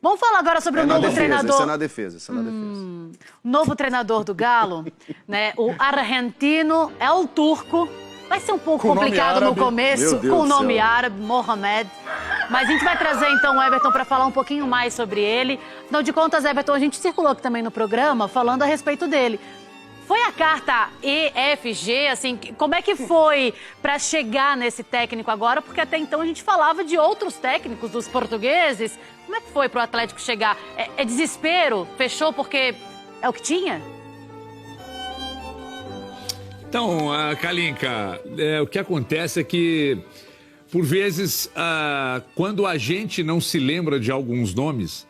Vamos falar agora sobre o novo treinador. Isso é na defesa, Novo treinador do Galo, né? O argentino El Turco. Vai ser um pouco complicado no começo, com o nome árabe, Mohamed. Mas a gente vai trazer, então, o Everton para falar um pouquinho mais sobre ele. Afinal de contas, Everton, a gente circulou aqui também no programa falando a respeito dele. Foi a carta EFG, assim, como é que foi para chegar nesse técnico agora? Porque até então a gente falava de outros técnicos, dos portugueses. Como é que foi para o Atlético chegar? É desespero? Fechou porque é o que tinha? Então, Kalinka, o que acontece é que, por vezes, quando a gente não se lembra de alguns nomes,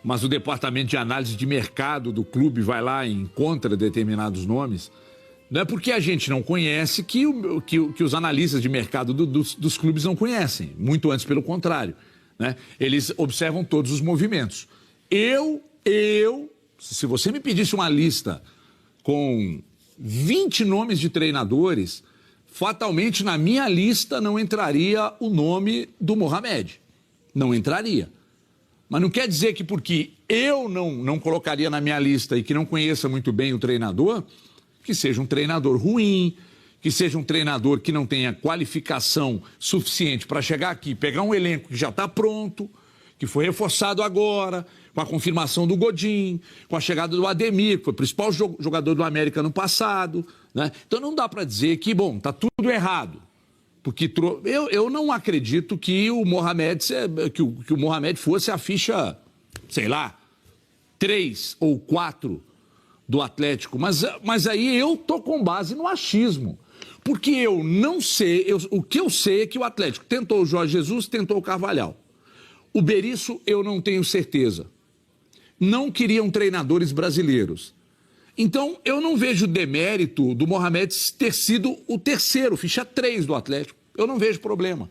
mas o departamento de análise de mercado do clube vai lá e encontra determinados nomes, não é porque a gente não conhece que os analistas de mercado dos clubes não conhecem, muito antes pelo contrário, né? Eles observam todos os movimentos. Se você me pedisse uma lista com 20 nomes de treinadores, fatalmente na minha lista não entraria o nome do Mohamed. Não entraria. Mas não quer dizer que porque eu não colocaria na minha lista e que não conheça muito bem o treinador, que seja um treinador ruim, que seja um treinador que não tenha qualificação suficiente para chegar aqui, pegar um elenco que já está pronto, que foi reforçado agora, com a confirmação do Godin, com a chegada do Ademir, que foi o principal jogador do América no passado, né? Então não dá para dizer que, bom, tá tudo errado. Porque eu não acredito que o Mohamed, que o Mohamed fosse a ficha, sei lá, 3 ou 4 do Atlético. Mas aí eu tô com base no achismo. Porque eu não sei, o que eu sei é que o Atlético tentou o Jorge Jesus, tentou o Carvalhal. O Berizzo eu não tenho certeza. Não queriam treinadores brasileiros. Então, eu não vejo demérito do Mohamed ter sido o terceiro, ficha 3 do Atlético. Eu não vejo problema.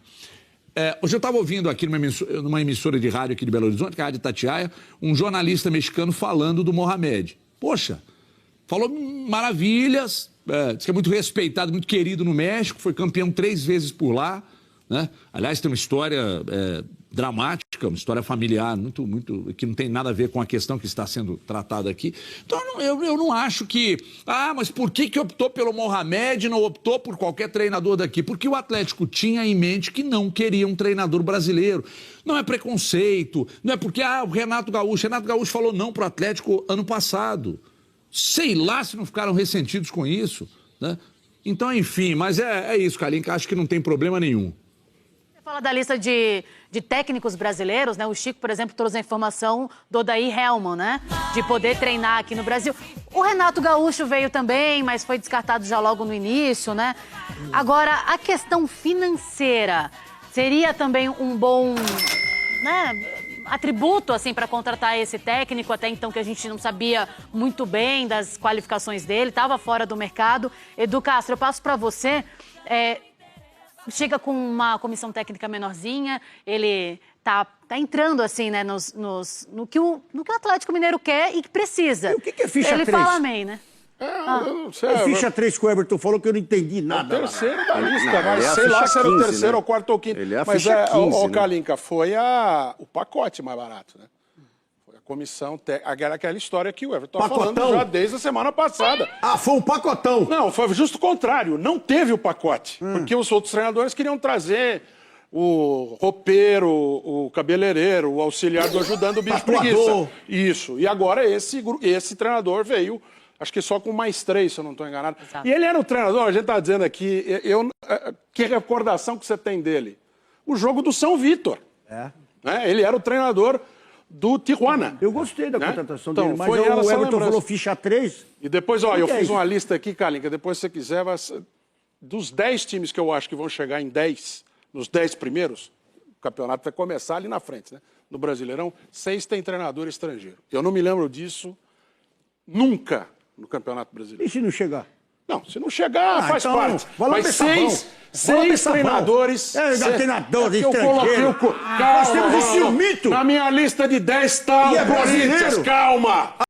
Hoje eu estava ouvindo aqui numa emissora de rádio aqui de Belo Horizonte, que é a Rádio Itatiaia, um jornalista mexicano falando do Mohamed. Poxa, falou maravilhas, diz que é muito respeitado, muito querido no México, foi campeão 3 vezes por lá, né? Aliás, tem uma história dramática, uma história familiar, que não tem nada a ver com a questão que está sendo tratada aqui. Então, eu não acho que... mas por que optou pelo Mohamed e não optou por qualquer treinador daqui? Porque o Atlético tinha em mente que não queria um treinador brasileiro. Não é preconceito, não é porque, o Renato Gaúcho falou não para o Atlético ano passado. Sei lá se não ficaram ressentidos com isso, né? Então, enfim, mas é isso, Kalinka, acho que não tem problema nenhum. Fala da lista de técnicos brasileiros, né? O Chico, por exemplo, trouxe a informação do Odair Hellmann, né? De poder treinar aqui no Brasil. O Renato Gaúcho veio também, mas foi descartado já logo no início, né? Agora, a questão financeira seria também um bom, né, atributo, assim, para contratar esse técnico, até então que a gente não sabia muito bem das qualificações dele, estava fora do mercado. Edu Castro, eu passo para você. Chega com uma comissão técnica menorzinha, ele tá entrando, assim, né, no que o Atlético Mineiro quer e que precisa. E o que é ficha 3? Ele fala amém, né? Eu não sei. É ficha 3 que o Everton falou que eu não entendi nada. O terceiro da lista, mas sei lá se era o terceiro, né? Ou quarto ou quinto. Ele é a mas ficha 15, né? Kalinka, foi o pacote mais barato, né? Foi a comissão técnica, aquela história que o Everton tá falando já desde a semana passada. Foi um pacotão. Não, foi justo o contrário, não teve o pacote. Porque os outros treinadores queriam trazer o roupeiro, o cabeleireiro, o auxiliar do ajudando o bicho preguiça. Isso, e agora esse treinador veio... Acho que só com mais 3, se eu não estou enganado. Exato. E ele era o treinador, a gente está dizendo aqui, que recordação que você tem dele? O jogo do São Vítor. Ele era o treinador do Tijuana. Eu gostei da contratação dele, mas o Everton falou ficha 3. E depois, eu fiz uma lista aqui, Kalinka, depois se você quiser, dos 10 times que eu acho que vão chegar em 10, nos 10 primeiros, o campeonato vai começar ali na frente, né? No Brasileirão, 6 tem treinador estrangeiro. Eu não me lembro disso nunca no Campeonato Brasileiro. E se não chegar? Não, se não chegar, faz então, parte. Mas 6 treinadores... treinadores estrangeiros. Calma, nós temos o Ciumito. Na minha lista de 10 tá o Corinthians, calma.